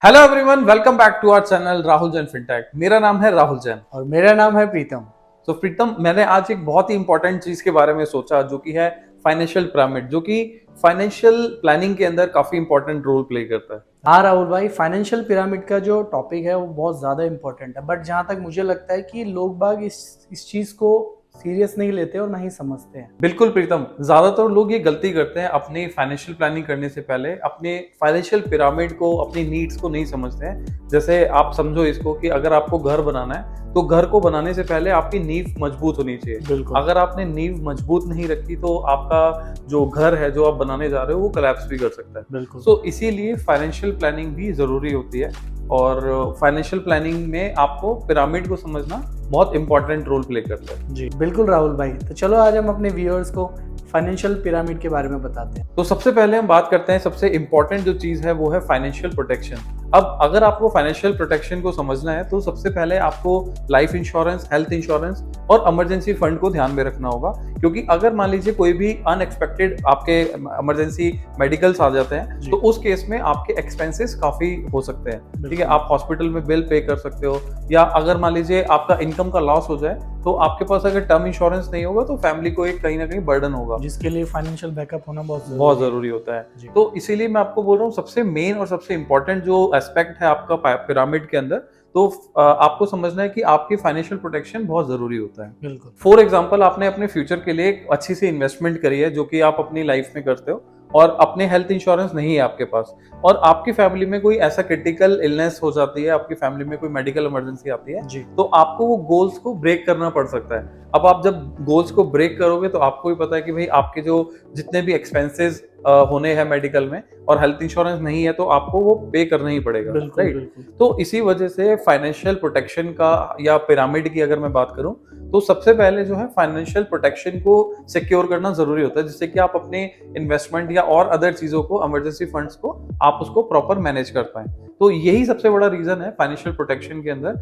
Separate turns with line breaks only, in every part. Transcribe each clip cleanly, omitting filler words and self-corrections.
Hello everyone, welcome back to our channel Rahul Jain fintech. मेरा नाम है राहुल जैन
और मेरा नाम है प्रीतम।
तो प्रीतम, मैंने आज एक बहुत ही इंपॉर्टेंट चीज के बारे में सोचा जो कि है फाइनेंशियल पिरामिड, जो कि फाइनेंशियल प्लानिंग के अंदर काफी इंपॉर्टेंट रोल प्ले करता है।
हाँ राहुल भाई, फाइनेंशियल पिरामिड का जो टॉपिक है वो बहुत ज़्यादा इम्पोर्टेंट है, बट जहाँ तक मुझे लगता है कि लोग बाग इस चीज़ को सीरियस नहीं लेते और नहीं समझते हैं।
बिल्कुल प्रीतम, ज्यादातर लोग ये गलती करते हैं अपनी फाइनेंशियल प्लानिंग करने से पहले अपने फाइनेंशियल पिरामिड को, अपनी नीड्स को नहीं समझते हैं। जैसे आप समझो इसको कि अगर आपको घर बनाना है तो घर को बनाने से पहले आपकी नींव मजबूत होनी चाहिए।
बिल्कुल।
अगर आपने नींव मजबूत नहीं रखी तो आपका जो घर है, जो आप बनाने जा रहे हो, वो कोलैप्स भी कर सकता है।
बिल्कुल।
तो इसीलिए फाइनेंशियल प्लानिंग भी जरूरी होती है और फाइनेंशियल प्लानिंग में आपको पिरामिड को समझना बहुत इंपॉर्टेंट रोल प्ले करता है।
जी बिल्कुल राहुल भाई, तो चलो आज हम अपने व्यूअर्स को फाइनेंशियल पिरामिड के बारे में बताते हैं।
तो सबसे पहले हम बात करते हैं, सबसे इंपॉर्टेंट जो चीज है वो है फाइनेंशियल प्रोटेक्शन। अब अगर आपको फाइनेंशियल प्रोटेक्शन को समझना है तो सबसे पहले आपको लाइफ इंश्योरेंस, हेल्थ इंश्योरेंस और इमरजेंसी फंड को ध्यान में रखना होगा, क्योंकि अगर मान लीजिए कोई भी अनएक्सपेक्टेड आपके इमरजेंसी मेडिकल्स आ जाते हैं तो उस केस में आपके एक्सपेंसेस काफी हो सकते हैं। ठीक है, आप हॉस्पिटल में बिल पे कर सकते हो, या अगर मान लीजिए आपका इनकम का लॉस हो जाए तो आपके पास अगर टर्म इंश्योरेंस नहीं होगा तो फैमिली को एक कहीं ना कहीं बर्डन होगा,
जिसके लिए फाइनेंशियल बैकअप होना
बहुत जरूरी होता है। तो इसीलिए मैं आपको बोल रहा हूँ सबसे मेन और सबसे इंपॉर्टेंट जो एस्पेक्ट है आपका पिरामिड के अंदर, तो आपको समझना है कि आपकी फाइनेंशियल प्रोटेक्शन बहुत जरूरी होता है।
बिल्कुल।
फॉर एग्जांपल, आपने अपने फ्यूचर के लिए एक अच्छी सी इन्वेस्टमेंट करी है जो कि आप अपनी लाइफ में करते हो, और अपने हेल्थ इंश्योरेंस नहीं है आपके पास, और आपकी फैमिली में कोई ऐसा क्रिटिकल इलनेस हो जाती है, आपकी फैमिली में कोई मेडिकल इमरजेंसी आती है, तो आपको वो गोल्स को ब्रेक करना पड़ सकता है। अब आप जब गोल्स को ब्रेक करोगे तो आपको भी पता है कि भाई आपके जो जितने भी एक्सपेंसेस होने हैं मेडिकल में, और हेल्थ इंश्योरेंस नहीं है तो आपको वो पे करना ही पड़ेगा, राइट। तो इसी वजह से फाइनेंशियल प्रोटेक्शन का या पिरामिड की अगर मैं बात करूं तो सबसे पहले जो है फाइनेंशियल प्रोटेक्शन को सिक्योर करना जरूरी होता है, जिससे कि आप अपने इन्वेस्टमेंट या और अदर चीजों को, इमरजेंसी फंड्स को, आप उसको प्रॉपर मैनेज कर पाए। तो यही सबसे बड़ा रीजन है फाइनेंशियल प्रोटेक्शन के अंदर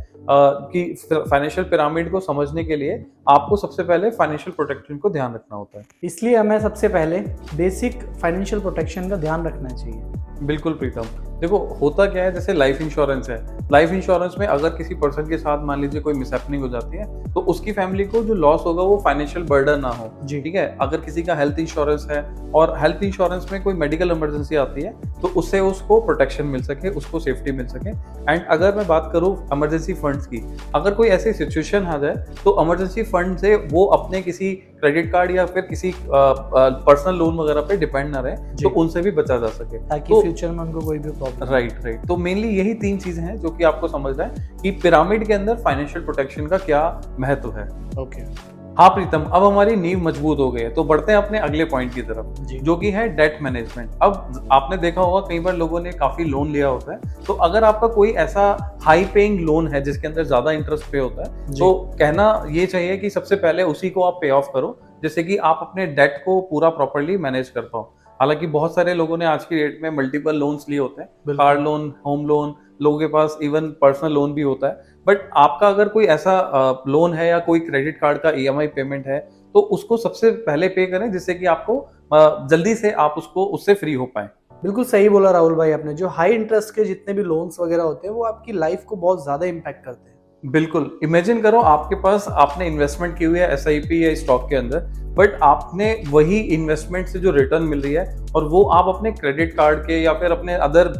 कि फाइनेंशियल पिरामिड को समझने के लिए आपको सबसे पहले फाइनेंशियल प्रोटेक्शन को ध्यान रखना होता है।
इसलिए हमें सबसे पहले बेसिक फाइनेंशियल प्रोटेक्शन का ध्यान रखना चाहिए।
बिल्कुल प्रीतम, देखो होता क्या है, जैसे लाइफ इंश्योरेंस है, लाइफ इंश्योरेंस में अगर किसी पर्सन के साथ मान लीजिए कोई मिसहैपनिंग हो जाती है तो उसकी फैमिली को जो लॉस होगा वो फाइनेंशियल बर्डन ना हो। ठीक है, अगर किसी का हेल्थ इंश्योरेंस है और हेल्थ इंश्योरेंस में कोई मेडिकल इमरजेंसी आती है तो उससे उसको प्रोटेक्शन मिल सके, उसको सेफ्टी मिल सके। एंड अगर मैं बात करूँ इमरजेंसी फंड्स की, अगर कोई ऐसी सिचुएशन आ जाए तो इमरजेंसी फंड से वो अपने किसी क्रेडिट कार्ड या फिर किसी पर्सनल लोन वगैरह पे डिपेंड ना रहे, तो उनसे भी बचा जा सके,
ताकि फ्यूचर में उनको कोई भी प्रॉब्लम।
राइट। तो मेनली यही तीन चीजें हैं जो कि आपको समझना है कि पिरामिड के अंदर फाइनेंशियल प्रोटेक्शन का क्या महत्व है।
ओके।
हाँ प्रीतम, अब हमारी नींव मजबूत हो गई है तो बढ़ते हैं अपने अगले पॉइंट की तरफ, जो कि है डेट मैनेजमेंट। अब आपने देखा होगा कई बार लोगों ने काफी लोन लिया होता है, तो अगर आपका कोई ऐसा हाई पेइंग लोन है जिसके अंदर ज्यादा इंटरेस्ट पे होता है, तो कहना ये चाहिए कि सबसे पहले उसी को आप पे ऑफ करो, जिससे कि आप अपने डेट को पूरा प्रॉपर्ली मैनेज कर पाओ। हालांकि बहुत सारे लोगों ने आज की डेट में मल्टीपल लोन्स लिए होते हैं, कार लोन, होम लोन, लोगों के पास इवन पर्सनल लोन भी होता है, बट आपका अगर कोई ऐसा लोन है या कोई क्रेडिट कार्ड का ईएमआई पेमेंट है तो उसको सबसे पहले पे करें, जिससे कि आपको जल्दी से आप उससे फ्री हो पाए।
बिल्कुल सही बोला राहुल भाई आपने। जो हाई इंटरेस्ट के जितने भी लोन्स वगैरह होते हैं वो आपकी लाइफ को बहुत ज्यादा इम्पैक्ट करते हैं।
बिल्कुल, इमेजिन करो आपके पास आपने इन्वेस्टमेंट की हुई है एसआईपी या स्टॉक के अंदर, बट आपने वही इन्वेस्टमेंट से जो रिटर्न मिल रही है और वो आप अपने क्रेडिट कार्ड के या फिर अपने अदर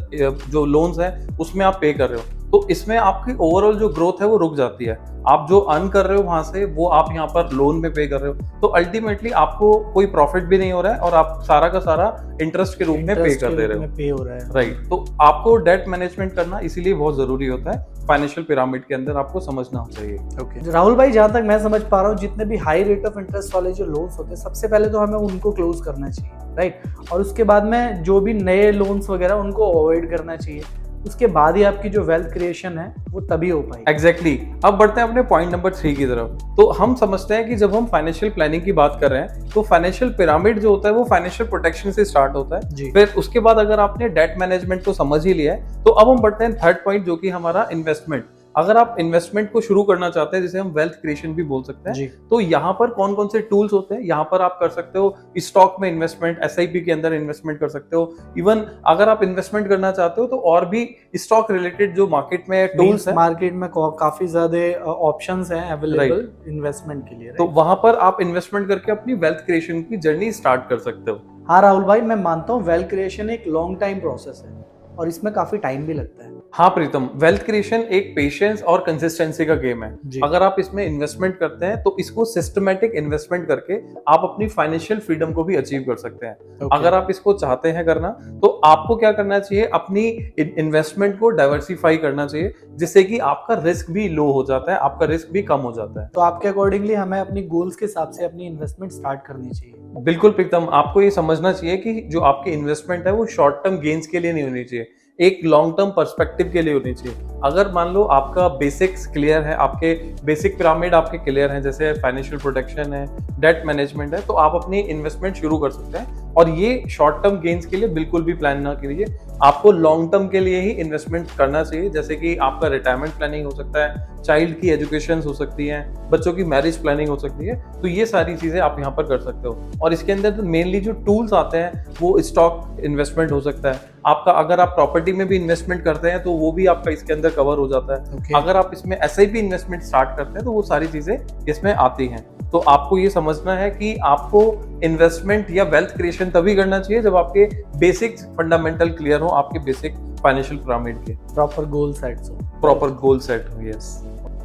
जो लोन्स हैं उसमें आप पे कर रहे हो, तो इसमें आपकी ओवरऑल जो ग्रोथ है वो रुक जाती है। आप जो अर्न कर रहे हो वहां से वो आप यहाँ पर लोन में पे कर रहे हो, तो अल्टीमेटली आपको कोई प्रॉफिट भी नहीं हो रहा है और आप सारा का सारा इंटरेस्ट के रूप में पे कर दे रहे हो, राइट। तो आपको डेट मैनेजमेंट करना इसीलिए बहुत जरूरी होता है, फाइनेंशियल पिरामिड के अंदर आपको समझना चाहिए।
ओके राहुल भाई, जहां तक मैं समझ पा रहा हूँ, जितने भी हाई रेट ऑफ इंटरेस्ट वाले जो लोन्स होते हैं सबसे पहले तो हमें उनको क्लोज करना चाहिए, राइट। और उसके बाद में जो भी नए लोन्स वगैरह उनको अवॉइड करना चाहिए, उसके बाद ही आपकी जो वेल्थ क्रिएशन है वो तभी हो पाएगी।
एग्जैक्टली। अब बढ़ते हैं अपने पॉइंट नंबर 3 की तरफ। तो हम समझते हैं कि जब हम फाइनेंशियल प्लानिंग की बात कर रहे हैं तो फाइनेंशियल पिरामिड जो होता है वो फाइनेंशियल प्रोटेक्शन से स्टार्ट होता है। फिर उसके बाद अगर आपने डेट मैनेजमेंट को समझ ही लिया है तो अब हम बढ़ते हैं थर्ड पॉइंट, जो कि हमारा इन्वेस्टमेंट। अगर आप इन्वेस्टमेंट को शुरू करना चाहते हैं, जिसे हम वेल्थ क्रिएशन भी बोल सकते हैं,
जी।
तो यहाँ पर कौन कौन से टूल्स होते हैं, यहाँ पर आप कर सकते हो स्टॉक में इन्वेस्टमेंट, एसआईपी के अंदर इन्वेस्टमेंट कर सकते हो। इवन अगर आप इन्वेस्टमेंट करना चाहते हो तो और भी स्टॉक रिलेटेड जो मार्केट में टूल्स है,
मार्केट में काफी ज्यादा ऑप्शंस हैं अवेलेबल इन्वेस्टमेंट के लिए,
तो वहां पर आप इन्वेस्टमेंट करके अपनी वेल्थ क्रिएशन की जर्नी स्टार्ट कर सकते हो।
हाँ राहुल भाई, मैं मानता हूँ वेल्थ क्रिएशन एक लॉन्ग टाइम प्रोसेस है और इसमें काफी टाइम भी लगता है।
हाँ प्रीतम, वेल्थ क्रिएशन एक पेशेंस और कंसिस्टेंसी का गेम है। अगर आप इसमें इन्वेस्टमेंट करते हैं तो इसको सिस्टमैटिक इन्वेस्टमेंट करके आप अपनी फाइनेंशियल फ्रीडम को भी अचीव कर सकते हैं। अगर आप इसको चाहते हैं करना, तो आपको क्या करना चाहिए, अपनी इन्वेस्टमेंट को डाइवर्सिफाई करना चाहिए, जिससे कि आपका रिस्क भी लो हो जाता है, आपका रिस्क भी कम हो जाता है।
तो आपके अकॉर्डिंगली हमें अपनी गोल्स के हिसाब से अपनी इन्वेस्टमेंट स्टार्ट करनी चाहिए।
बिल्कुल प्रीतम, आपको ये समझना चाहिए कि जो आपकी इन्वेस्टमेंट है वो शॉर्ट टर्म गेन्स के लिए नहीं होनी चाहिए, एक लॉन्ग टर्म पर्सपेक्टिव के लिए होनी चाहिए। अगर मान लो आपका बेसिक्स क्लियर है, आपके बेसिक पिरामिड आपके क्लियर हैं, जैसे फाइनेंशियल प्रोटेक्शन है, डेट मैनेजमेंट है, तो आप अपनी इन्वेस्टमेंट शुरू कर सकते हैं। और ये शॉर्ट टर्म गेन्स के लिए बिल्कुल भी प्लान ना कीजिए, आपको लॉन्ग टर्म के लिए ही इन्वेस्टमेंट करना चाहिए, जैसे कि आपका रिटायरमेंट प्लानिंग हो सकता है, चाइल्ड की एजुकेशन हो सकती है, बच्चों की मैरिज प्लानिंग हो सकती है। तो ये सारी चीजें आप यहाँ पर कर सकते हो। और इसके अंदर तो मेनली जो टूल्स आते हैं वो स्टॉक इन्वेस्टमेंट हो सकता है आपका। अगर आप प्रॉपर्टी में भी इन्वेस्टमेंट करते हैं तो वो भी आपका इसके अंदर कवर हो जाता है। अगर आप इसमें एसआईपी इन्वेस्टमेंट स्टार्ट करते हैं तो वो सारी चीजें इसमें आती हैं। तो आपको ये समझना है कि आपको इन्वेस्टमेंट या वेल्थ क्रिएशन तभी करना चाहिए जब आपके बेसिक फंडामेंटल क्लियर हो, आपके बेसिक फाइनेंशियल पिरामिड के
प्रॉपर गोल सेट्स हो,
प्रॉपर गोल सेट हो। यस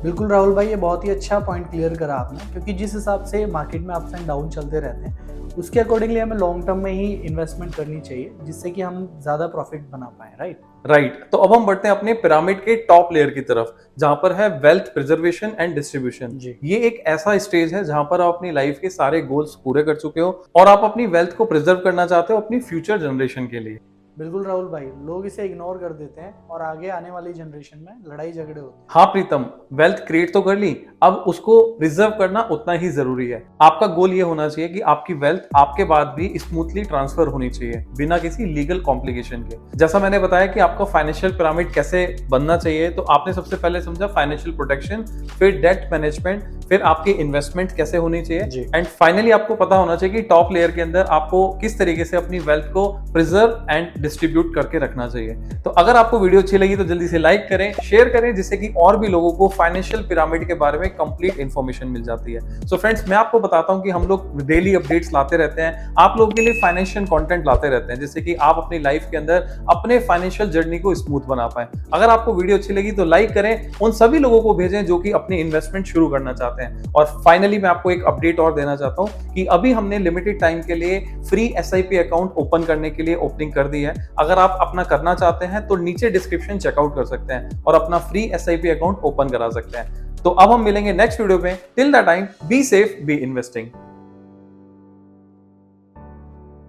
बिल्कुल राहुल भाई, ये बहुत ही अच्छा पॉइंट क्लियर करा आपने, क्योंकि जिस हिसाब से मार्केट में अप्स एंड डाउन चलते रहते हैं उसके अकॉर्डिंगली हमें लॉन्ग टर्म में ही इन्वेस्टमेंट करनी चाहिए, जिससे कि हम ज्यादा प्रॉफिट बना पाए। राइट।
तो अब हम बढ़ते हैं अपने पिरामिड के टॉप लेयर की तरफ, जहां पर है वेल्थ प्रिजर्वेशन एंड डिस्ट्रीब्यूशन। ये एक ऐसा स्टेज है जहां पर आप अपनी लाइफ के सारे गोल्स पूरे कर चुके हो और आप अपनी वेल्थ को प्रिजर्व करना चाहते हो अपनी फ्यूचर जनरेशन के लिए।
बिल्कुल राहुल भाई, लोग इसे इग्नोर कर देते हैं और आगे आने वाली जनरेशन में लड़ाई झगड़े होते हैं।
हाँ प्रीतम, वेल्थ क्रिएट तो कर ली, अब उसको प्रिजर्व करना उतना ही जरूरी है। आपका गोल ये होना चाहिए कि आपकी वेल्थ आपके बाद भी स्मूथली ट्रांसफर होनी चाहिए, बिना किसी लीगल कॉम्प्लिकेशन के। जैसा मैंने बताया कि आपका फाइनेंशियल पिरामिड कैसे बनना चाहिए, तो आपने सबसे पहले समझा फाइनेंशियल प्रोटेक्शन, फिर डेट मैनेजमेंट, फिर आपकी इन्वेस्टमेंट कैसे होनी चाहिए, एंड फाइनली आपको पता होना चाहिए कि टॉप लेयर के अंदर आपको किस तरीके से अपनी वेल्थ को प्रिजर्व एंड डिस्ट्रीब्यूट करके रखना चाहिए। तो अगर आपको वीडियो अच्छी लगी तो जल्दी से लाइक करें, शेयर करें, जिससे कि और भी लोगों को फाइनेंशियल पिरामिड के बारे में कंप्लीट इंफॉर्मेशन मिल जाती है। सो फ्रेंड्स, मैं आपको बताता हूं कि हम लोग डेली अपडेट्स लाते रहते हैं, आप लोगों के लिए फाइनेंशियल कंटेंट लाते रहते हैं, जिससे कि आप अपनी लाइफ के अंदर अपने फाइनेंशियल जर्नी को स्मूथ बना पाए। अगर आपको वीडियो अच्छी लगी तो लाइक करें, उन सभी लोगों को भेजें जो कि अपनी इन्वेस्टमेंट शुरू करना चाहते हैं। और फाइनली मैं आपको एक अपडेट और देना चाहता हूं कि अभी हमने लिमिटेड टाइम के लिए फ्री एसआईपी अकाउंट ओपन करने के लिए ओपनिंग कर दी है। अगर आप अपना करना चाहते हैं तो नीचे डिस्क्रिप्शन चेकआउट कर सकते हैं और अपना फ्री एसआईपी अकाउंट ओपन करा सकते हैं। तो अब हम मिलेंगे नेक्स्ट वीडियो में। Till that time, be safe, be investing.